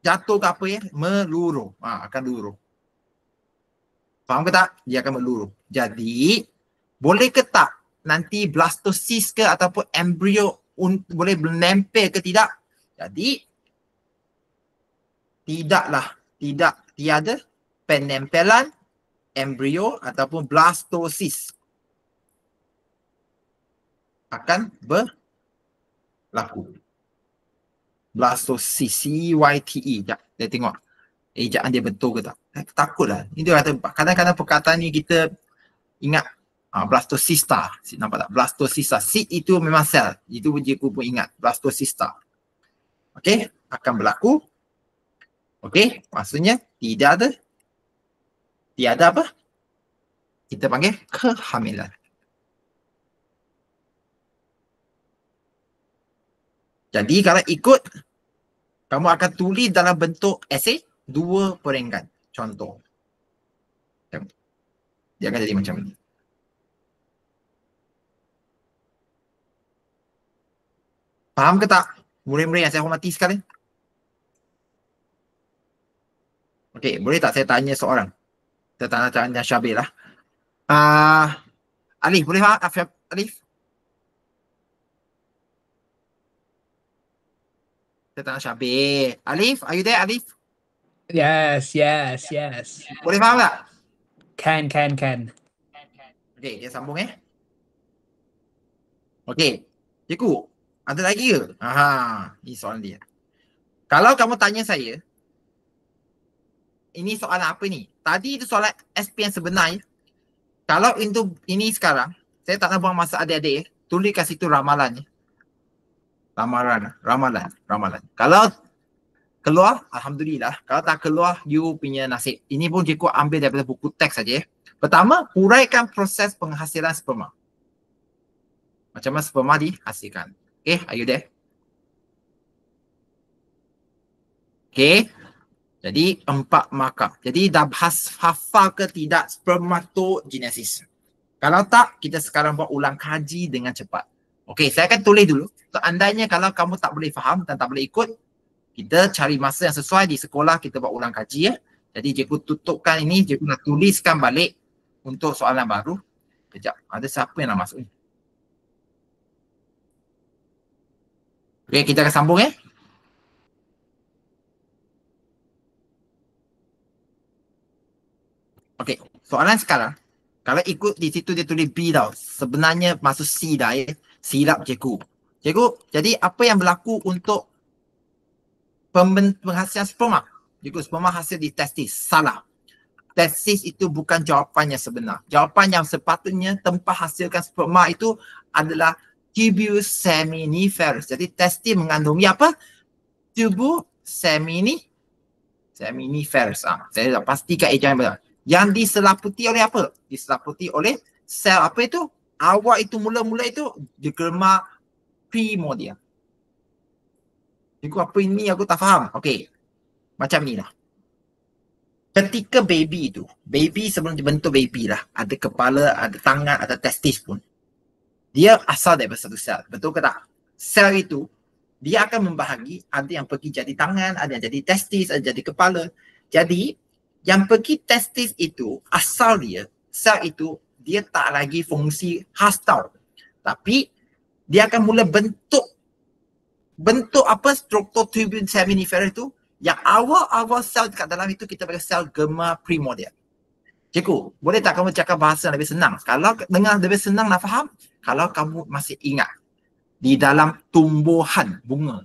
jatuh ke apa ya, meluru. Akan luru. Faham ke tak? Dia akan meluru. Jadi, boleh ke tak nanti blastosis ke ataupun embrio boleh menempel ke tidak? Jadi, tiada penempelan embrio ataupun blastosis akan berlaku. Blastosis, CYTE. Sekejap, saya tengok ejaan dia betul ke tak. Takutlah. Ini dia kata, kadang-kadang perkataan ni kita ingat blastocista. Nampak tak? Blastocista. Seed itu memang sel. Itu je aku pun ingat. Blastocista. Okey, akan berlaku. Okey, maksudnya tiada apa? Kita panggil kehamilan. Jadi kalau ikut, kamu akan tulis dalam bentuk esei 2 peringkat. Contoh. Dia akan jadi macam ni. Faham ke tak? Murid-murid yang saya hormati sekalian. Okey, boleh tak saya tanya seorang? Saya tanya Syabil lah. Alif, boleh tak? Alif? Saya tanya Syabil. Alif, are you there, Alif? Yes. Boleh faham tak? Can. Okey, dia sambung Okey, cikgu, ada lagi ke? Ini soalan dia. Kalau kamu tanya saya, ini soalan apa ni? Tadi itu soalan SP yang sebenar. Kalau ini sekarang, saya tak nak buang masa adik-adik. Tulis kat situ ramalan. Ramalan. Kalau keluar, Alhamdulillah. Kalau tak keluar, you punya nasib. Ini pun cikgu ambil daripada buku teks saja. Pertama, huraikan proses penghasilan sperma. Macam mana sperma dihasilkan. Okay, are you there? Okay. Jadi 4 markah. Jadi dah hafal ke tidak spermatogenesis? Kalau tak, kita sekarang buat ulang kaji dengan cepat. Okey, saya akan tulis dulu. Seandainya kalau kamu tak boleh faham dan tak boleh ikut, kita cari masa yang sesuai di sekolah, kita buat ulang kaji ya. Jadi cikgu tutupkan ini, cikgu nak tuliskan balik untuk soalan baru. Sekejap, ada siapa yang nak masuk ni? Okey, kita akan sambung Okey, soalan sekarang. Kalau ikut di situ dia tulis B tau. Sebenarnya masuk C dah ya. Silap cikgu. Cikgu, jadi apa yang berlaku untuk penghasilan sperma? Cikgu, sperma hasil di testis. Salah. Testis itu bukan jawapan yang sebenar. Jawapan yang sepatutnya tempat hasilkan sperma itu adalah tubules seminiferus. Jadi testis mengandungi apa? Tubules seminiferus. Saya dah pastikan ejaan yang benar. Yang diselaputi oleh apa? Diselaputi oleh sel apa itu? Awal itu mula-mula itu digerma primordial. Cikgu, apa ini aku tak faham. Okey. Macam ni lah. Ketika baby itu, baby sebelum dibentuk baby lah, ada kepala, ada tangan, ada testis pun. Dia asal daripada satu sel. Betul ke tak? Sel itu, dia akan membahagi, ada yang pergi jadi tangan, ada yang jadi testis, ada jadi kepala. Jadi, yang pergi testis itu, asal dia, sel itu, dia tak lagi fungsi khas tau. Tapi, dia akan mula bentuk apa structotubule seminiferus itu, yang awal-awal sel dekat dalam itu kita panggil sel germa primordial. Cikgu, boleh tak kamu cakap bahasa yang lebih senang? Kalau dengar lebih senang nak faham, kalau kamu masih ingat di dalam tumbuhan bunga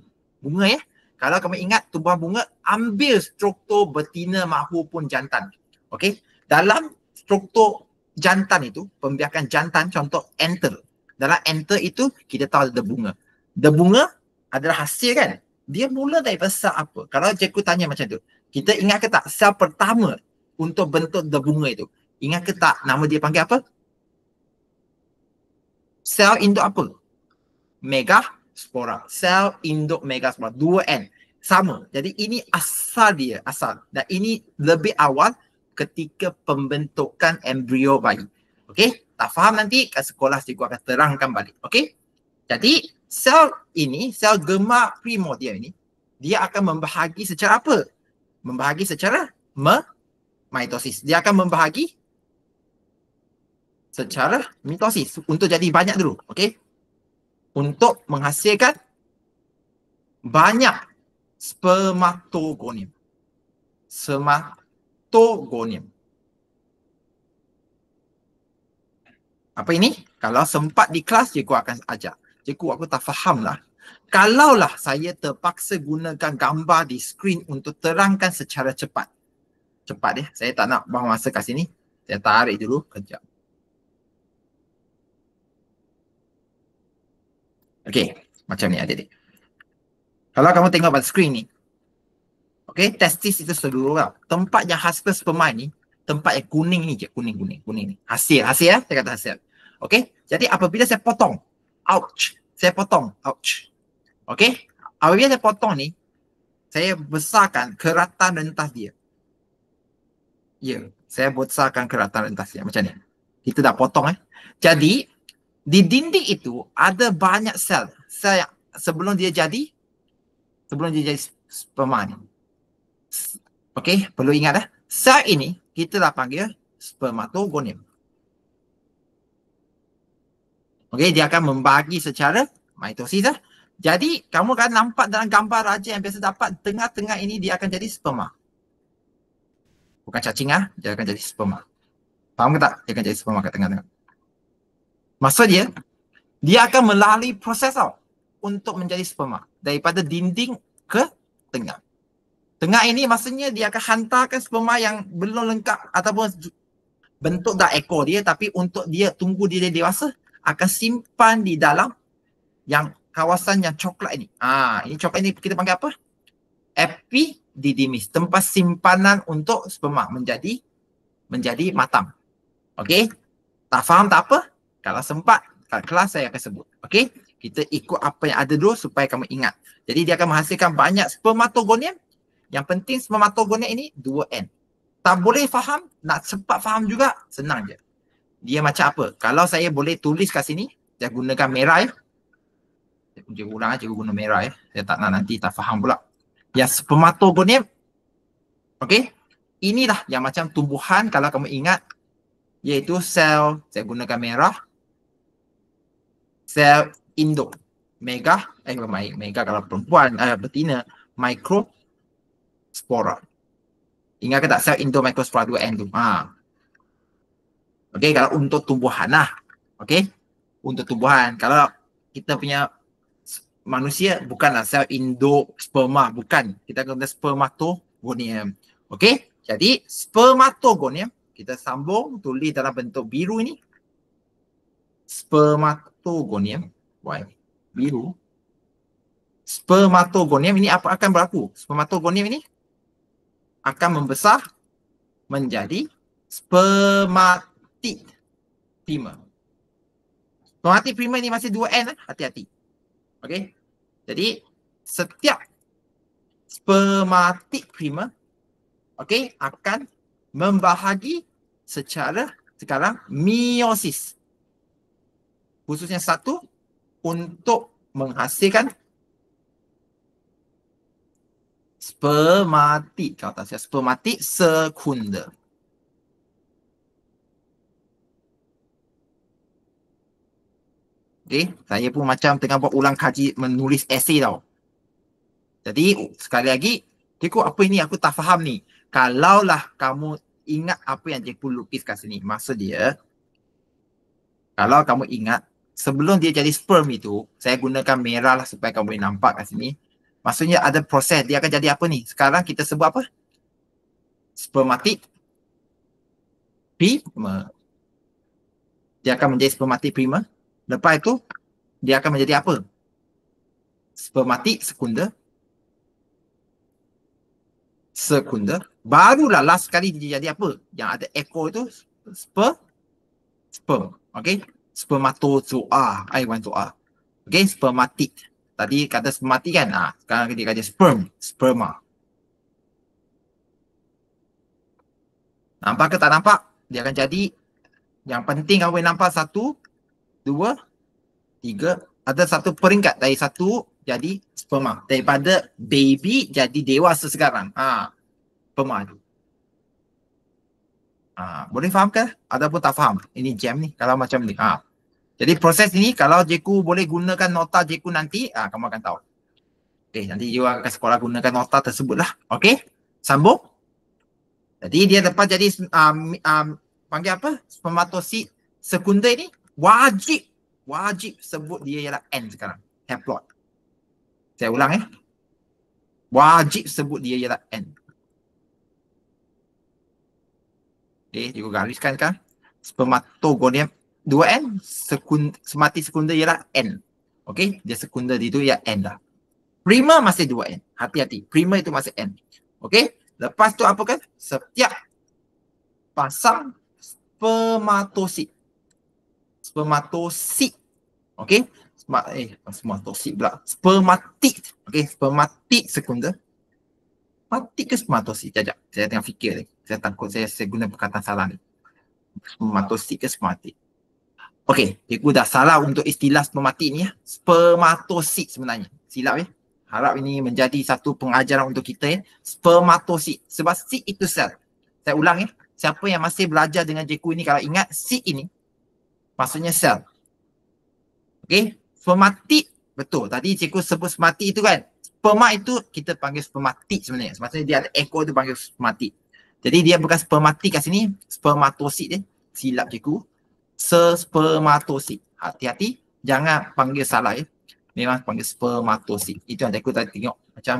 ya. Kalau kamu ingat tumbuhan bunga, ambil struktur betina mahupun jantan. Okey? Dalam struktur jantan itu, pembiakan jantan, contoh anther. Dalam anther itu kita tahu ada bunga. Bunga adalah hasil kan? Dia mula daripada sel apa? Kalau cikgu tanya macam tu, kita ingat ke tak sel pertama untuk bentuk bunga itu? Ingat ke tak nama dia panggil apa? Sel induk apa? megaspora. Sel induk megaspora. 2N. Sama. Jadi ini asal dia. Asal. Dan ini lebih awal ketika pembentukan embrio bayi. Okey? Tak faham nanti kat sekolah cikgu akan terangkan balik. Okey? Jadi sel ini, sel germak primordial ini, dia akan membahagi secara apa? Membahagi secara mitosis. Dia akan membahagi secara mitosis untuk jadi banyak dulu. Okey? Untuk menghasilkan banyak spermatogonium. Spermatogonium. Apa ini? Kalau sempat di kelas, cikgu akan ajar. Cikgu, aku tak faham lah. Kalaulah saya terpaksa gunakan gambar di skrin untuk terangkan secara cepat. Cepat ya. Saya tak nak buang masa kat sini. Saya tarik dulu. Kejap. Okey. Macam ni adik-adik. Kalau kamu tengok pada skrin ni. Okey. Testis itu seluruh lah. Tempat yang hasil sperma ni. Tempat yang kuning ni je. Kuning ni. Hasil ya. Saya kata hasil. Okey. Jadi apabila saya potong. Ouch. Saya potong. Ouch. Okey. Apabila saya potong ni. Saya besarkan keratan rentas dia. Ya. Saya besarkan keratan rentas dia. Macam ni. Kita dah potong Jadi. Di dinding itu ada banyak sel. Sel yang sebelum dia jadi sperma ni. Okey. Perlu ingat Sel ini kita dah panggil spermatogonium. Okey, dia akan membagi secara mitosis Jadi, kamu akan nampak dalam gambar raja yang biasa dapat tengah-tengah ini dia akan jadi sperma. Bukan cacing dia akan jadi sperma. Faham ke tak? Dia akan jadi sperma kat tengah-tengah. Maksud dia akan melalui proses untuk menjadi sperma. Daripada dinding ke tengah. Tengah ini maksudnya dia akan hantarkan sperma yang belum lengkap ataupun bentuk dah ekor dia, tapi untuk dia tunggu dia dewasa akan simpan di dalam yang kawasan yang coklat ini. Ini coklat ini kita panggil apa? Epididymis. Tempat simpanan untuk sperma menjadi matang. Okey? Tak faham tak apa? Kalau sempat kat kelas saya akan sebut. Okey? Kita ikut apa yang ada dulu supaya kamu ingat. Jadi dia akan menghasilkan banyak spermatogonium. Yang penting spermatogonium ini 2N. Tak boleh faham, nak cepat faham juga, senang je. Dia macam apa? Kalau saya boleh tulis kat sini, saya gunakan merah Cikgu ulang cikgu guna merah Saya tak nak nanti tak faham pula. Yang spermatogonium, okey? Inilah yang macam tumbuhan kalau kamu ingat, iaitu sel, saya gunakan merah, sel induk. Mega kalau perempuan, betina, microspora. Ingat ke tak sel induk microspora 2N tu? Okey, kalau untuk tumbuhan Okey? Untuk tumbuhan. Kalau kita punya manusia bukanlah sel induk sperma, bukan. Kita guna spermatogonium. Okey? Jadi spermatogonium kita sambung tulis dalam bentuk biru ini. Spermatogonium biru. Spermatogonium ini apa akan berlaku? Spermatogonium ini akan membesar menjadi spermatid prima. Spermatid prima ini masih 2N hati-hati. Okey. Jadi setiap spermatid prima akan membahagi secara sekarang meiosis. Khususnya satu untuk menghasilkan spermatid. Kalau tak salah spermatid sekunder. Okey, saya pun macam tengah buat ulang kaji menulis esei tau. Jadi sekali lagi, cikgu apa ini aku tak faham ni. Kalaulah kamu ingat apa yang cikgu lukis kat sini. Maksud dia, kalau kamu ingat, sebelum dia jadi sperm itu, saya gunakan merah lah supaya kamu boleh nampak kat sini. Maksudnya ada proses, dia akan jadi apa ni? Sekarang kita sebut apa? Spermatid prima. Dia akan menjadi spermatid prima. Lepas itu, dia akan menjadi apa? Spermatid sekunder. Barulah last sekali dia jadi apa? Yang ada ekor itu sperm. Okey? Spermatozoa. Zoa. Okay, spermatid. Tadi kata spermatid kan? Sekarang dia kata sperma. Nampak ke tak nampak? Dia akan jadi, yang penting kamu boleh nampak 1, 2, 3. Ada satu peringkat dari 1 jadi sperma. Daripada baby jadi dewasa sekarang. Sperma tu. Boleh faham ke? Ataupun tak faham? Ini jam ni. Kalau macam ni. Jadi proses ini kalau cikgu boleh gunakan nota cikgu nanti, kamu akan tahu. Okay, nanti cikgu akan sekolah gunakan nota tersebut lah. Okay, sambung. Jadi dia lepas jadi panggil apa? Spermatosid sekunder ini wajib sebut dia ialah N sekarang. Haploid. Saya ulang wajib sebut dia ialah N. Okay, cikgu gariskan kan. Spermatogonium 2N, spermatid sekunder ialah N. Okay, dia sekunder itu ya N dah. Primer masih 2N. Hati-hati, primer itu masih N. Okay, lepas tu apa kan? Setiap pasang spermatosid. Okay, spermatosid pula. Spermatid. Okay, spermatid sekunder. Spermatid ke spermatosid? Sekejap, saya tengah fikir ni. Saya takut saya guna perkataan salah ni. Spermatosid ke spermatid? Okey, cikgu dah salah untuk istilah spermatid ni ya. Spermatosid sebenarnya. Silap ya. Harap ini menjadi satu pengajaran untuk kita ya. Spermatosid. Sebab seed itu sel. Saya ulang ya. Siapa yang masih belajar dengan cikgu ini kalau ingat seed ini maksudnya sel. Okey, spermatid betul. Tadi cikgu sebut spermatid itu kan. Sperma itu kita panggil spermatid sebenarnya. Maksudnya dia ada ekor tu panggil spermatid. Jadi dia bukan spermatid kat sini, spermatosid silap cikgu. Spermatosid. Hati-hati, jangan panggil salah ya. Memang panggil spermatosid. Itu yang cikgu tadi tengok macam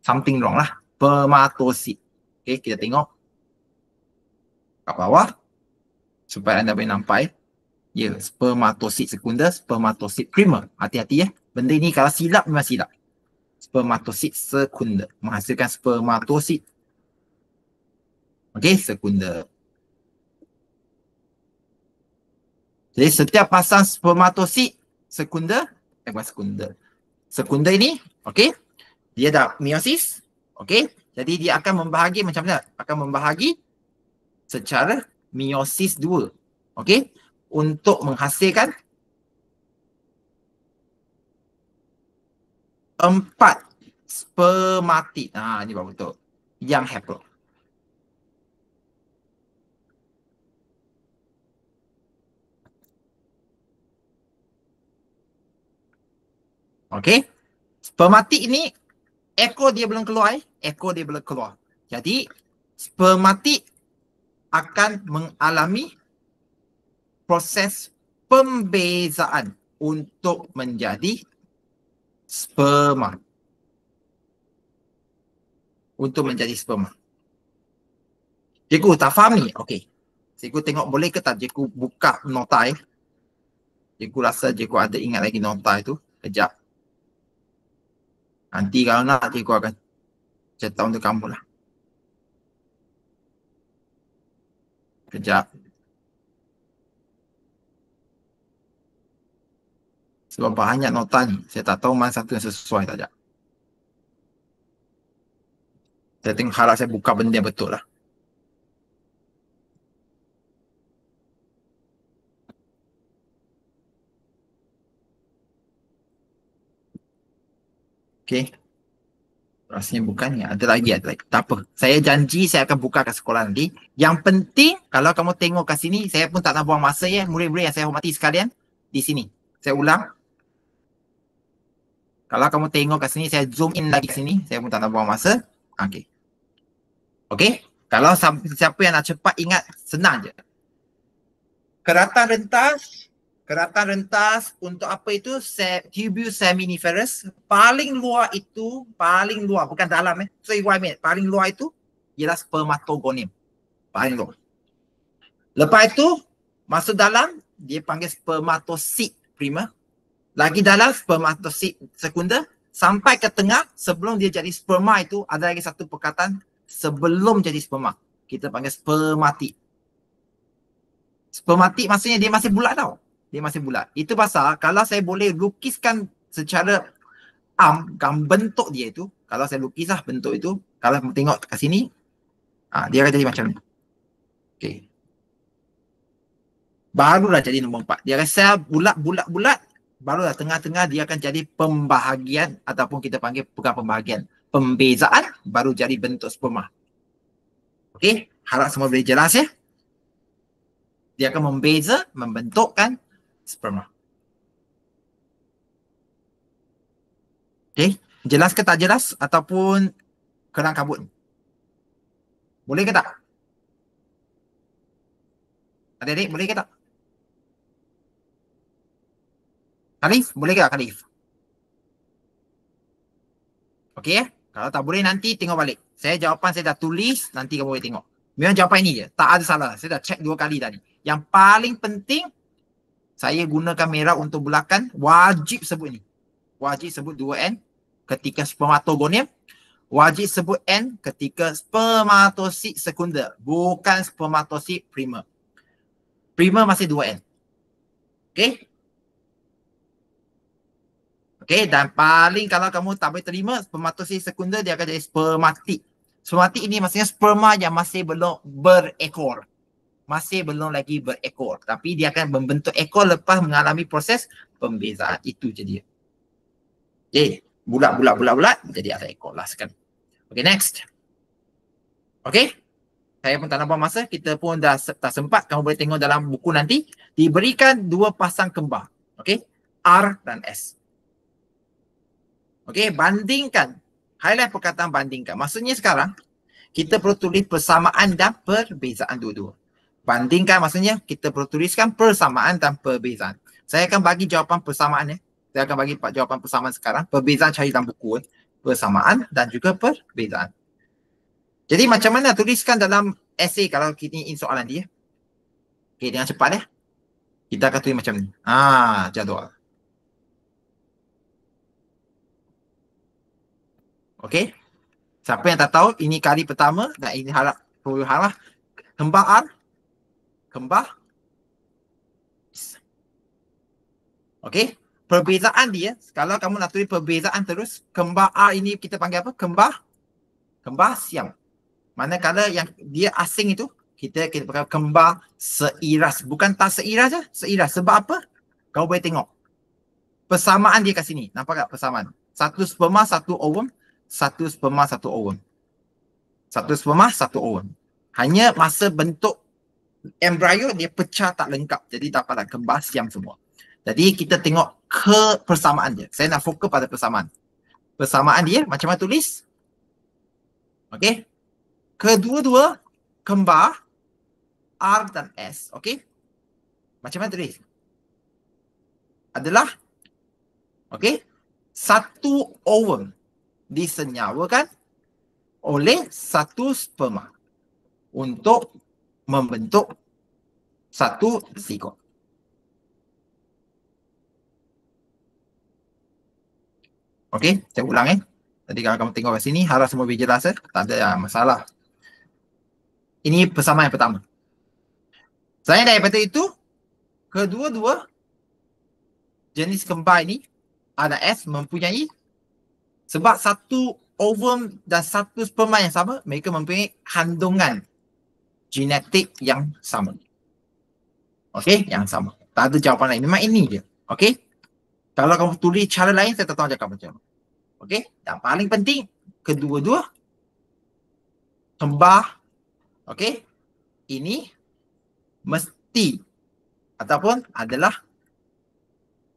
something wrong lah. Spermatosid. Okey, kita tengok kat bawah supaya anda boleh nampak ya. Spermatosid sekunder, spermatosid primer. Hati-hati ya. Benda ni kalau silap memang silap. Spermatosid sekunder menghasilkan spermatosid. Okey, sekunder. Jadi setiap pasang spermatosid sekunder, sekunder ini, okey, dia dah meiosis, okey. Jadi dia akan membahagi macam mana? Akan membahagi secara meiosis 2, okey, untuk menghasilkan 4 spermatid. Ini baru betul. Yang haploid. Okey. Spermatid ini ekor dia belum keluar. Ekor dia belum keluar. Jadi spermatid akan mengalami proses pembezaan untuk menjadi sperma. Untuk menjadi sperma. Cikgu tak faham ni? Okey. Cikgu tengok boleh ke tak cikgu buka nota Cikgu rasa cikgu ada ingat lagi nota itu. Kejap. Nanti kalau nak cikgu akan cetak untuk kamu lah. Kejap. Sebab banyak nota ni. Saya tak tahu mana satu yang sesuai saja. Saya tengok harap saya buka benda yang betul lah. Okey. Rasanya bukan ni. Ada lagi. Tak apa. Saya janji saya akan buka kat sekolah nanti. Yang penting kalau kamu tengok kat sini, saya pun tak nak buang masa ya. Murid-murid yang saya hormati sekalian. Di sini. Saya ulang. Kalau kamu tengok kat sini, saya zoom in lagi sini. Saya pun tak nak buang masa. Okey. Okey. Kalau siapa yang nak cepat ingat, senang je. Keratan rentas untuk apa itu? Tubules seminiferous. Paling luar itu, paling luar, bukan dalam So what I mean, paling luar itu ialah spermatogonium. Paling luar. Lepas itu, masuk dalam, dia panggil spermatosid primer. Lagi dalam spermatosid sekunder. Sampai ke tengah, sebelum dia jadi sperma itu, ada lagi satu perkataan sebelum jadi sperma. Kita panggil spermatid. Spermatid maksudnya dia masih bulat tau. Dia masih bulat. Itu pasal kalau saya boleh lukiskan secara bentuk dia itu, kalau saya lukis lah bentuk itu, kalau tengok kat sini, dia akan jadi macam ni. Okay. Barulah jadi nombor 4. Dia rasa bulat, barulah tengah-tengah dia akan jadi pembahagian ataupun kita panggil bukan pembahagian, pembezaan, baru jadi bentuk sperma. Okey, harap semua boleh jelas ya. Dia akan membentukkan sperma. Okey, jelas ke tak jelas ataupun kelang kabut? Boleh ke tak? Adik-adik boleh ke tak? Khalif, boleh ke tak Khalif? Okey ya? Kalau tak boleh nanti tengok balik. Jawapan saya dah tulis, nanti kamu boleh tengok. Memang jawapan ini je, tak ada salah. Saya dah check 2 kali tadi. Yang paling penting, saya gunakan merah untuk bulakan, wajib sebut ni. Wajib sebut 2N ketika spermatogonium. Wajib sebut N ketika spermatosit sekunder. Bukan spermatosit primer. Primer masih 2N. Okey? Okey, dan paling kalau kamu tak boleh terima, spermatosit sekunder dia akan jadi spermatik. Spermatik ini maksudnya sperma yang masih belum berekor. Masih belum lagi berekor. Tapi dia akan membentuk ekor lepas mengalami proses pembezaan. Itu je dia. Okey, bulat, jadi ada ekor lah sekali. Okey, next. Okey, saya pun tak nampak masa, kita pun dah tak sempat. Kamu boleh tengok dalam buku nanti. Diberikan 2 pasang kembar. Okey, R dan S. Okey, bandingkan. Highlight perkataan bandingkan. Maksudnya sekarang, kita perlu tulis persamaan dan perbezaan dua-dua. Bandingkan maksudnya kita perlu tuliskan persamaan dan perbezaan. Saya akan bagi jawapan persamaan ya. Saya akan bagi jawapan persamaan sekarang. Perbezaan cari dalam buku. Persamaan dan juga perbezaan. Jadi macam mana tuliskan dalam esei kalau kita ingin soalan dia. Okey, dengan cepat ya. Kita akan tulis macam ni. Jadual. Okey. Siapa yang tak tahu, ini kali pertama dan ini harap kembar R, kembar. Okey. Perbezaan dia, kalau kamu nak tulis perbezaan terus, kembar R ini kita panggil apa? Kembar siam. Manakala yang dia asing itu, kita pakai kembar seiras. Bukan tak seiras je, seiras. Sebab apa? Kau boleh tengok. Persamaan dia kat sini. Nampak tak persamaan? Satu sperma, satu ovum. Satu sperma, satu ovum. Satu sperma, satu ovum. Hanya masa bentuk embrio dia pecah tak lengkap. Jadi dapat kembar siam semua. Jadi kita tengok ke persamaan dia. Saya nak fokus pada persamaan. Persamaan dia macam mana tulis? Okey. Kedua-dua kembar R dan S. Okey. Macam mana tulis? Adalah okey, satu ovum disenyawakan oleh satu sperma untuk membentuk satu zigot. Okey, saya ulang Tadi kalau kamu tengok kat sini, harap semua boleh jelas tak ada masalah. Ini persamaan yang pertama. Selain daripada itu, kedua-dua jenis kembar ini ada S mempunyai, sebab satu ovum dan satu sperma yang sama, mereka mempunyai kandungan genetik yang sama. Okey, yang sama. Tak ada jawapan lain. Memang ini je. Okey. Kalau kamu tulis cara lain, saya tak tahu cakap macam mana. Okey. Dan paling penting, kedua-dua kembar. Okey. Ini mesti ataupun adalah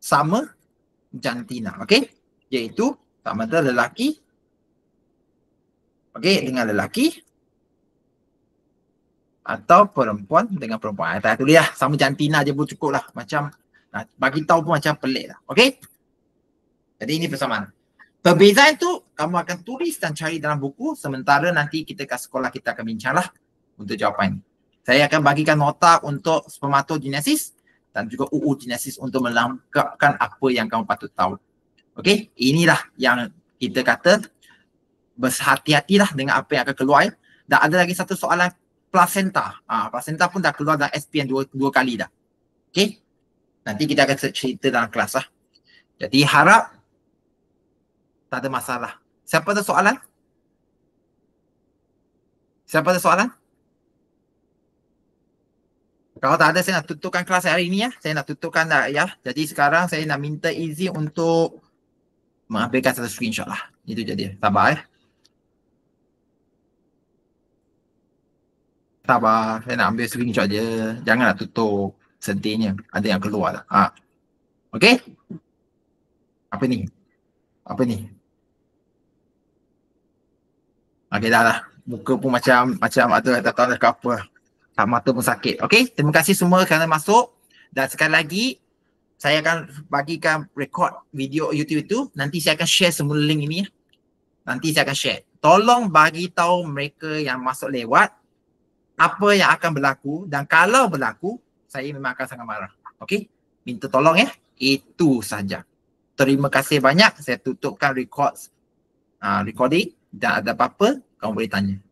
sama jantina. Okey. Iaitu sama ada lelaki. Okey, dengan lelaki. Atau perempuan dengan perempuan. Tak tulis lah. Sama jantina je pun cukup lah. Macam bagi tahu pun macam pelik lah. Okey? Jadi ini persamaan. Perbezaan tu kamu akan tulis dan cari dalam buku. Sementara nanti kita kat sekolah kita akan bincang lah untuk jawapan ini. Saya akan bagikan nota untuk spermatogenesis dan juga oogenesis untuk melengkapkan apa yang kamu patut tahu. Okey? Inilah yang kita kata berhati-hatilah dengan apa yang akan keluar. Dan ada lagi satu soalan placenta. Placenta pun dah keluar dalam SPM dua kali dah. Okey? Nanti kita akan cerita dalam kelas lah. Jadi harap tak ada masalah. Siapa ada soalan? Siapa ada soalan? Kalau tak ada, saya nak tutupkan kelas hari ini ya. Saya nak tutupkan dah ya. Jadi sekarang saya nak minta izin untuk mengambilkan satu screenshot lah. Itu jadi. Sabar ya. Sabar. Saya nak ambil screenshot je. Janganlah tutup. Sedihnya. Ada yang keluar lah. Ha. Okey? Apa ni? Apa ni? Okey dah lah. Muka pun macam ada tak tahu ke apa. Tak, mata pun sakit. Okey, terima kasih semua kerana masuk. Dan sekali lagi, saya akan bagikan record video YouTube itu. Nanti saya akan share semua link ini. Nanti saya akan share. Tolong bagi tahu mereka yang masuk lewat apa yang akan berlaku. Dan kalau berlaku, saya memang akan sangat marah. Okey, minta tolong ya. Itu saja. Terima kasih banyak. Saya tutupkan recording. Dan ada apa-apa, kamu boleh tanya.